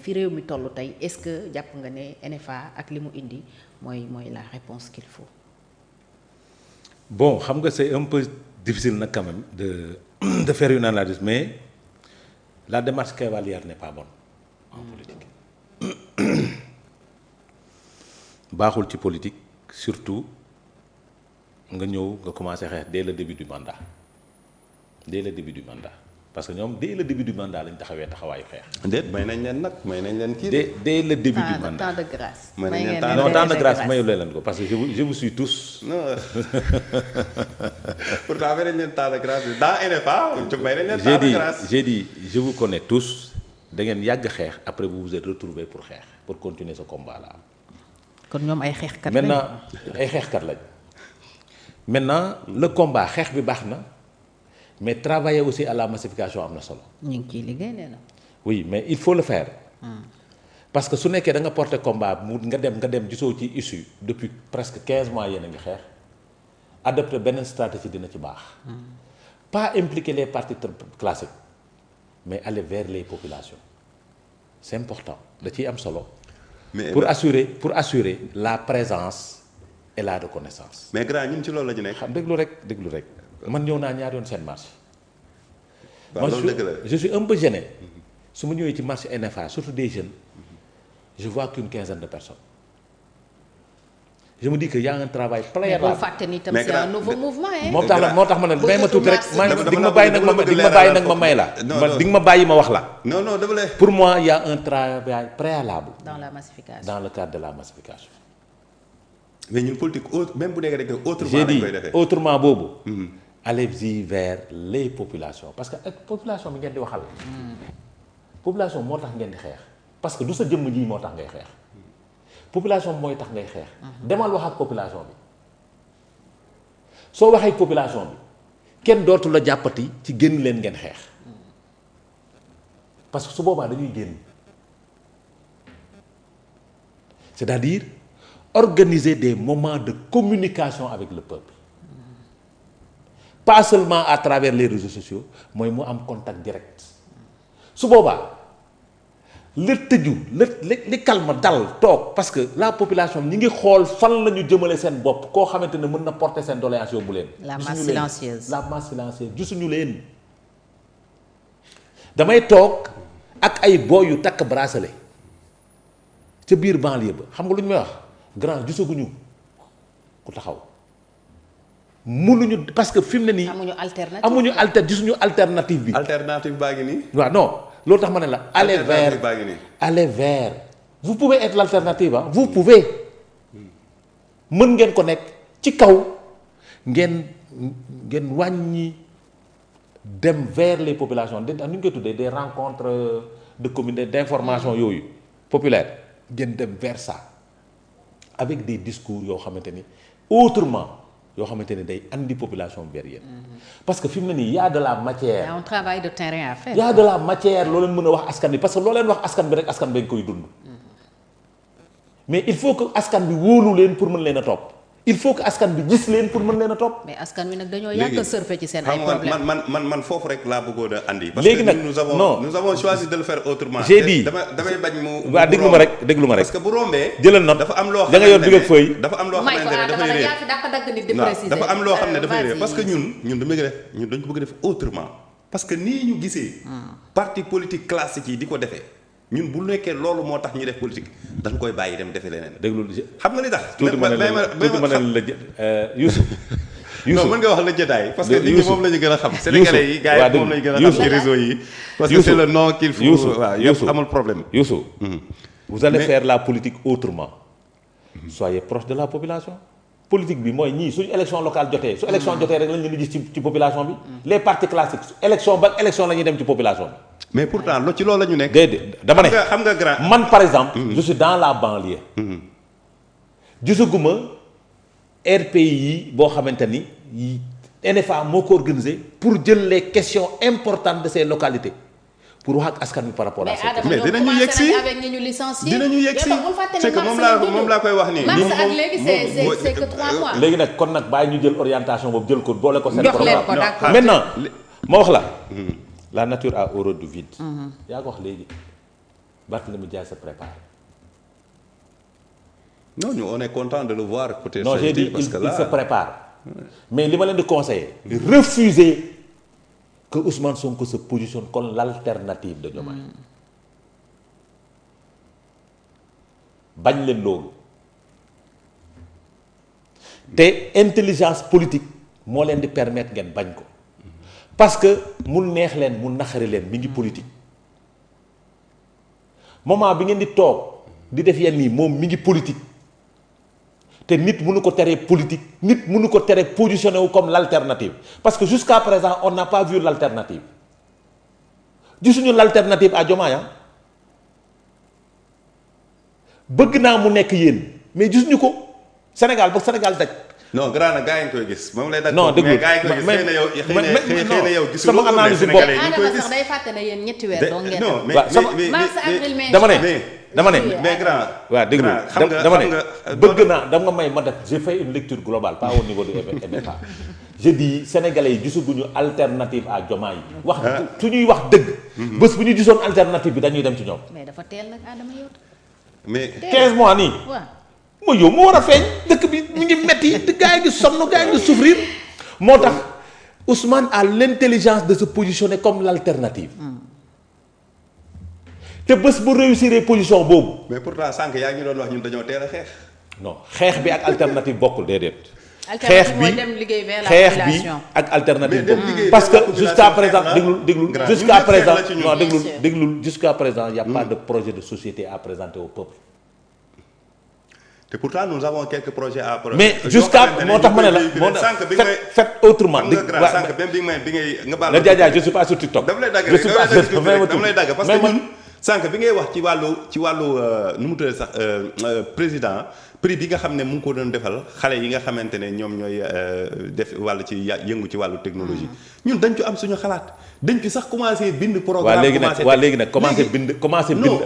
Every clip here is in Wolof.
fi réew mi toll tey est-ce que jàpp nga ne NFA ak li mu indi mooy la réponse qu'il faut. Bon xam nga c'est un peu difficile nag quand même de faire une analyse mais la démarche cavalière n'est pas bonne en politique. baaxul ci politique surtout nga ñëw nga commencer xeex dès le début du mandat parce que ñoom dès le début du mandat lañ taxawee taxawaayu xeex. déet may nañ leen nag may nañ leen kii. dès le début du mandat temps de grâce. may nañ leen temps de grâce mayu leen ko parce que je vous suis tous. non pourtant may nañ leen temps de grâce dans NFA may nañ leen temps de grâce. j'ai dit je vous connais tous da ngeen yàgg xeex après vous vous êtes retrouvés pour xeex pour continuer ce combat là. kon ñoom ay xeexkat lañ. maintenant ay xeexkat lañ maintenant le combat xeex bi baax na. mais travailler aussi à la massification am na solo. ñu ngi ciy liggéey nee na. oui mais il faut le faire. parce que su nekkee da nga porter combat mu nga dem gisoo ci issue depuis presque 15 mois yéen a ngi xeex adopter beneen stratégie dina ci baax. pas impliquer les partis classiques mais aller vers les populations c'est important da ciy am solo. mais pour assurer la présence et la reconnaissance. mais grand ñun ci loolu la ñu nekk. xam déglu rek. man ñëw naa ñaar yoon seen marché. waaw loolu dëgg la je suis un peu gêné su ma ñëwee ci marché NFA surtout des jeunes je vois qu'une quinzaine de personnes je me dis que y a un travail préalable. mais boo fàtte ni tam c'est un nouveau mouvement hein. moo tax ma ne may ma tuuti rek di nga ma bàyyi nag ma may la. non di nga ma bàyyi ma wax la. non dama lay. pour moi y a un travail préalable. dans la massification dans le cadre de la massification. mais ñun politique même bu nekkee rek autrement j'ai lañ dit koy defee. autrement boobu. allez-y vers les populations parce que ak population bi ngeen di waxal. population moo tax ngeen di xeex parce que du sa jëmm ji moo tax ngay xeex. population mooy tax ngay xeex. demal wax ak population bi soo waxee population bi kenn dootu la jàppati ci génn leen ngeen xeex parce que su boobaa dañuy génn c'est-à-dire organiser des moments de communication avec le peuple. pas seulement à travers les réseaux sociaux mooy mu am contact direct su boobaa la tëju li calme dal toog parce que la population ñi ngi xool fan la ñu jëmale seen bopp koo xamante ne mën na porter seen doléance yóbbu leen. la masse silencieuse gisuñu leen damay toog ak ay boy yu takk bracelet ca biir banlieue ba xam nga lu ñu may wax grand gisaguñu ku taxaw. mënuñu parce que fi mu ne nii. amuñu gisuñu alternative bi. alternative baa ngi nii. waaw non loolu tax ma ne la. aller vers vous pouvez être l'alternative ah vous pouvez mën ngeen ko nekk ci kaw ngeen wàññi dem vers les populations nu ñu koy tuddee des rencontres de communauté d'information yooyu populaire ngeen dem vers ça avec des discours yoo xamante ni autrement. yoo xamante ne day andi population vers yéen parce que fi mu ne nii y a de la matière. y a un travail de terrain à faire. y a de la matière loo leen mën a wax askan bi parce que loo leen wax askan bi rek askan bi nga koy dund. mais il faut que askan bi wóolu leen pour mën leen a topp. il faut que askan bi gis leen pour mën leen a topp. mais askan wi nag dañoo yàgg a surfer ci seen ay problèmes man foofu rek laa bëggoon a andi. léegi nag nous avons choisi de le faire autrement. j'ai dit damay bañ mu. waaw déglu ma rek parce que bu rombee. jëlal note dafa am loo da nga yor bi nga feuille. dafa am loo xamante ne dafay réer dafa am loo xam ne dafay réer parce que ñun dañ ko bëgg def autrement. parce que nii ñu gisee. parti politique classique yi di ko defee. ñun bu nekkee loolu moo tax ñu def politique dañ koy bàyyi dem defee leneen. déglu xam nga li tax. tuuti ma ne la Youssou. non mën nga wax la jotaay. parce que nit ñi moom la ñu gën a xam. Sénégalais yi gars yi moom la ñu gën a xam ci réseau yi. parce que c'est le nom qu'il faut. waaw yëpp amul problème. Youssou. vous allez faire la politique autrement. soyez proche de la population. politique bi mooy ñii suñu élection locale jotee. su élection jotee rek lañ leen di gis ci population bi. les partis classiques élection ba élection la ñuy dem ci population bi. mais pourtant ci loolu la ñu nekk. déedéet dama ne xam nga grand. man par exemple. je suis dans la banlieue. gisaguma RPI yi boo xamante ni NFA moo ko organisé pour jël les questions importantes de ces localités pour wax ak askan bi par rapport à ça. mais dinañu yegg si dinañu yegg si c'est que moom laa koy wax nii. mars ak léegi c'est que 3 mois. léegi nag kon nag bàyyi ñu jël orientation boobu jël ko boole ko seen jox leen ko programme. d'accord. maintenant ma wax la. la nature a horreur du vide. yaa ko wax léegi Barthélémy Dias se prépare. Non, nous on est content de le voir peut-être. Non, j'ai dit parce que là, il se prépare. Mais li ma leen di conseiller. refuser que Ousmane Sonko se positionne comme l'alternative de Diomaye. bañ leen loolu. te intelligence politique moo leen di permettre ngeen bañ ko. parce que mu neex leen mu naxari leen mi ngi politique. moment bi ngeen di toog di def yenn yi moom mi ngi politique. te nit mënu ko teree politique nit mënu ko teree positionné wu comme l'alternative parce que jusqu'à présent on n'a pas vu l'alternative gisuñu l'alternative à Diomaye bëgg naa mu nekk yéen mais gisuñu ko Sénégal ba Sénégal daj. non grand na gaa yi koy gis moom lay daj. non dégg mais gaa yi koy gis xëy na yow gisuloo sama analyse bopp Adama sax day fàtte ne yéen ñetti weer dong ngeen. non mais dama ne mais grand. waaw déglu dama ne bëgg naa dama may ma def j'ai fait une lecture globale pas au niveau du MFA. je dis sénégalais yi gisaguñu alternative à Diomaye yi. wax su ñuy wax dëgg. bés bu ñu gisoon alternative bi dañuy dem ci ñoom. mais dafa teel nag Adama yow. mais 15 mois nii. waaw. mooy yow mu war a feeñ dëkk bi mi ngi metti te gars yi ngi sonn gars yi ngi souffrir moo tax Ousmane a l'intelligence de se positionner comme l'alternative. te bés bu réussir position boobu. mais pourtant sànq yaa ngi doon wax ñun dañoo teel a xeex. non xeex bi ak alternative bokkul déedéet. xeex bi ak alternative bokkul parce que jusqu'à présent déglul jusqu'à présent non déglul jusqu'à présent y a pas de projet de société à présenter au peuple. te pourtant nous avons quelques projets à. mais jusqu'à moo tax ma ne la moo fait autrement. sànq bi ngay nga baal. la jaajaa je suis pas sur TikTok. dama lay dagg je suis pas dama lay dagg parce que ñun sànq bi ngay wax ci wàllu nu mu tuddee sax président prix bi nga xam ne mu ngi ko doon defal xale yi nga xamante ne ñoom ñooy def wàllu ci yëngu ci wàllu technologie. ñun dañ ci am suñu xalaat dañ ci sax commencé bind programme. léegi nag commencé bind.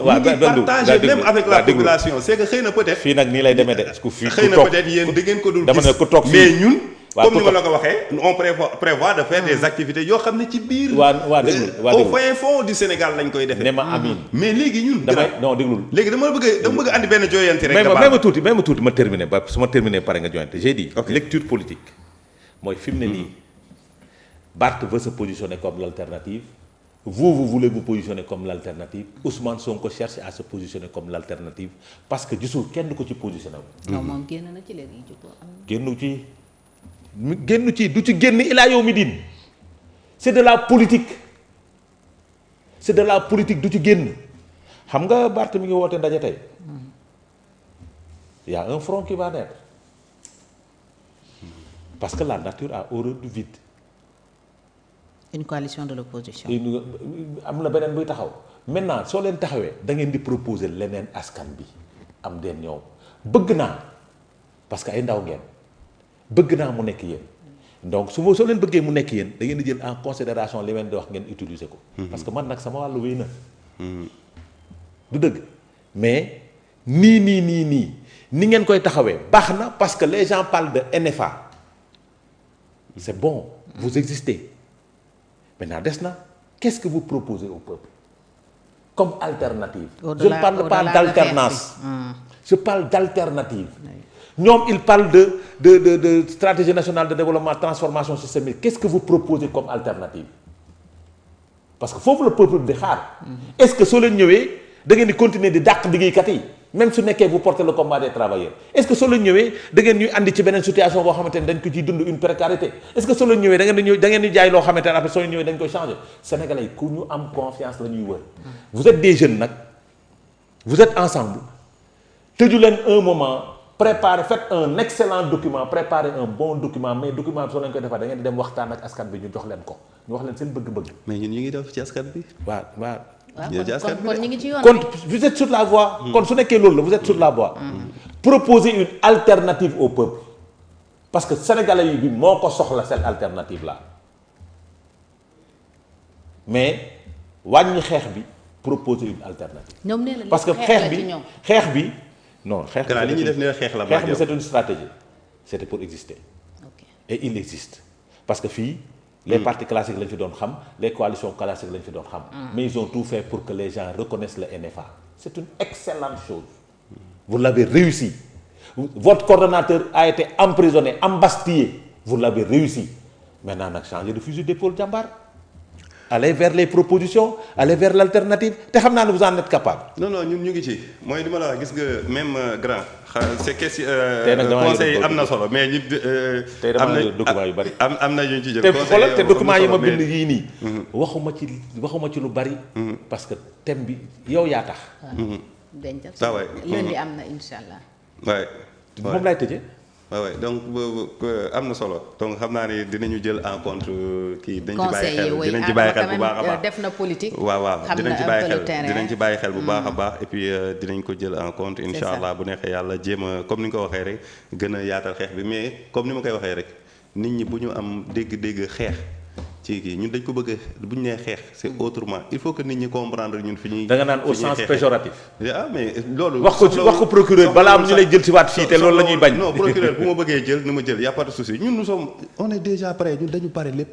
waaw partager même avec la population c'est que xëy na peut-être. fii nag nii lay demee de. xëy na peut-être yéen di ngeen ko dul gis dama ne ku toog mais ñun. comme ni ma la ko waxee on prévoit de faire des activités yoo xam ne ci biir. au fin fond du Sénégal lañ koy defee. ne ma amiin mais léegi ñun. non déglul. léegi dama bëgg andi benn jooyanti rek. may ma tuuti ma terminer ba su ma terminer pare nga joyante j'ai dit. lecture politique mooy fi mu ne nii Barth veut se positionner comme l'alternative vous voulez vous positionner comme l'alternative Ousmane Sonko cherche à se positionner comme l'alternative parce que gisul kenn du ko ci positionné wu. non moom génn na ci léegi génn ci du ci génn ilaa yow mi diin c'est de la politique du ci génn xam nga Barth mi ngi woote ndaje tey y a un front qui va naître parce que la nature a horreur du vide. une coalition de l'opposition. am na beneen buy taxaw maintenant soo leen taxawee da ngeen di proposer leneen askan bi am den ñëw bëgg naa parce que ay ndaw ngeen. bëgg naa mu nekk yéen donc soo leen bëggee mu nekk yéen da ngeen di jël en considération li leen di wax ngeen utiliser ko. parce que man nag sama wàllu wéy na. du dëgg mais nii ni ngeen koy taxawee baax na parce que les gens parlent de NFA c'est bon vous existez maintenant des na qu'est-ce que vous proposez au peuple comme alternative. je ne parle pas d'alternance. je parle d'alternative. ñoom il parle de stratégie nationale de développement transformation systémique qu'est-ce que vous proposez comme alternative parce que foofu la peuple di xaar. est-ce que soo leen ñëwee da ngeen di continuer di dàq liggéeykat yi même su nekkee vous portez le combat des travailleurs est-ce que soo leen ñëwee da ngeen ñuy andi ci beneen situation boo xamante ne dañ ko ciy dund une précarité est-ce que soo leen ñëwee da ngeen di jaay loo xamante ne après soo leen ñëwee dañ koy changer sénégalais yi ku ñu am confiance la ñuy wër. vous êtes des jeunes nag vous êtes ensemble tëju leen un moment. faites un excellent document préparez un bon document mais document bi soo leen koy defar da ngeen di dem waxtaan ak askan bi ñu jox leen ko ñu wax leen seen bëgg-bëgg. mais ñun ñu ngi def ci askan bi. waaw. kon ñu ngi ci yoon kon vous êtes sur la voie. kon su nekkee loolu la vous êtes sur la voie. Proposez une alternative au peuple parce que sénégalais yi bi moo ko soxla cette alternative là mais wàññi xeex bi proposer une alternative. ñoom nee na parce que xeex bi. non xeex bi li ñuy def ne xeex la xeex bi c'est une stratégie c'était pour exister. et il existe parce que fii les partis classiques lañ fi doon xam les coalitions classiques lañ fi doon xam mais ils ont tout fait pour que les gens reconnaissent le NFA c'est une excellente chose. Vous l'avez réussi. Votre coordonnateur a été emprisonné, embastillé. Vous l'avez réussi. Maintenant nag changer de fusil d'épaule jàmbaar. Allez vers les propositions, allez vers l'alternative te xam naa ne vous en êtes capable. non ñun ñu ngi ci mooy li ma la wax gis nga même grand c'est question conseil am na solo mais ñi am na document yu bari am na ñu ci jël te xoolal te document yi ma bind yii nii waxuma ci lu bari parce que thème bi yow yaa tax dencal ça waay lundi am na incha allah waay moom laay tëjee waaw donc am na solo donc xam naa ne dinañu jël en compte kii dinañ ci bàyyi xel dinañ ci bàyyi xel bu baax a baax def na politique waaw dinañ ci bàyyi xel bu baax a baax et puis dinañ ko jël en compte incha allah bu neexee yàlla jéem a comme ni nga ko waxee rek gën a yaatal xeex bi mais comme ni ma koy waxee rek nit ñi bu ñu am dégg-dégg xeex ci kii ñun dañ ko bëgg bu ñu nee xeex c'est autrement il faut que nit ñi comprendre ñun fi ñuy. da nga naan au sens péjoratif. ah mais loolu. wax ko procureur balaa am ñu lay jël ci waat fii te loolu la ñuy bañ. non procureur bu ma bëggee jël ni ma jël y a pas de souci ñun nous sommes on est déjà prêt ñun dañu pare lépp.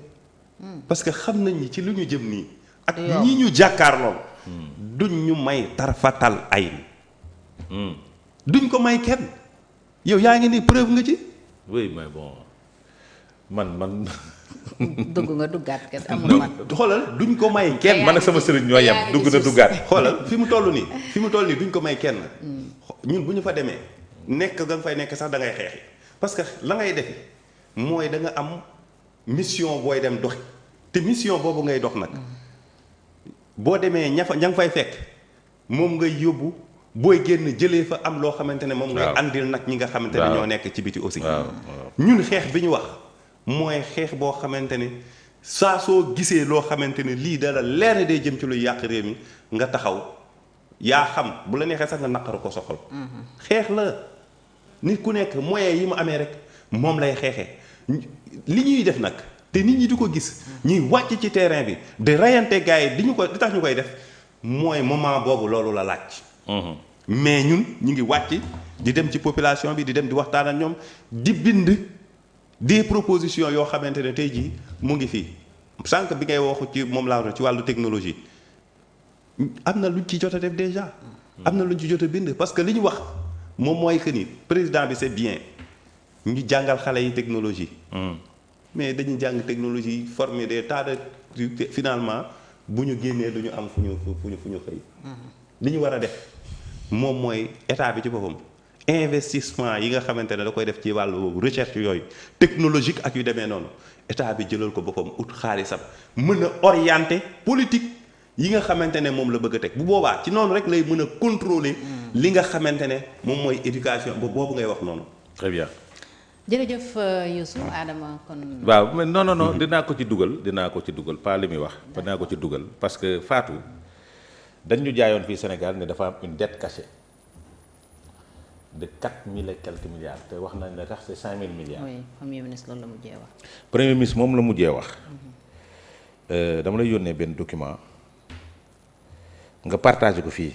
parce que xam nañ ni ci lu ñu jëm nii. ak ñi ñu jàkkaarlool. duñ ñu may tarfatal ay. duñ ko may kenn. yow yaa ngi ni preuve nga ci. oui mais bon man. dugg nga duggaat kat amul man. xoolal duñ ko may kenn. man ak sama sëriñ ñoo yem dugg na duggaat. xoolal fi mu toll nii duñ ko may kenn. ñun bu ñu fa demee nekk nga fay nekk sax da ngay xeexi parce que la ngay defi mooy da nga am mission booy dem doxi te mission boobu ngay dox nag boo demee ña nga fay fekk moom ngay yóbbu booy génn jëlee fa am loo xamante ne moom ngay andil nag ñi nga xamante ne ñoo nekk ci biti aussi. ñun xeex bi ñu wax. mooy xeex boo xamante ne saa soo gisee loo xamante ne lii dara leer na day jëm ci luy yàq réew mi nga taxaw yaa xam bu la neexee sax nga naqaru ko soxal. xeex la nit ku nekk moyen yi mu amee rek moom lay xeexee li ñuy def nag te nit ñi di ko gis ñuy wàcc ci terrain bi di reyante gars yi di tax ñu koy def mooy moment boobu loolu la laaj. mais ñun ñu ngi wàcc di dem ci population bi di dem di waxtaan ak ñoom di bind. des propositions yoo xamante ne tey jii mu ngi fii sànq bi ngay waxu ci moom laa ci wàllu technologie am na luñ ci jot a def déjà. am na luñ ci jot a bind parce que li ñu wax moom mooy que ni président bi c'est bien ñu jàngal xale yi technologie. mais dañuy jàng technologie former des tas de finalement bu ñu génnee du ñu am fu ñu xëy. li ñu war a def moom mooy état bi ci boppam. investissement yi nga xamante ne da koy def ci wàllu recherche yooyu technologique ak yu demee noonu état bi jëlal ko boppam ut xaalisam mën a orienter politique yi nga xamante ne moom la bëgg a teg bu boobaa ci noonu rek lay mën a contrôler li nga xamante ne moom mooy éducation boobu ngay wax noonu. très bien. jërëjëf Youssou Adama kon. waaw mais non dinaa ko ci dugal pas li muy wax. dinaa ko ci dugal parce que Fatou dañ ñu jaayoon fii Sénégal ne dafa am une dette cachée. de 4000 et quelques milliards te wax nañ ne tax c'est 5000 milliards. oui premier ministre loolu la mujjee wax. premier ministre moom la mujjee wax. dama lay yónnee benn document nga partagé ko fii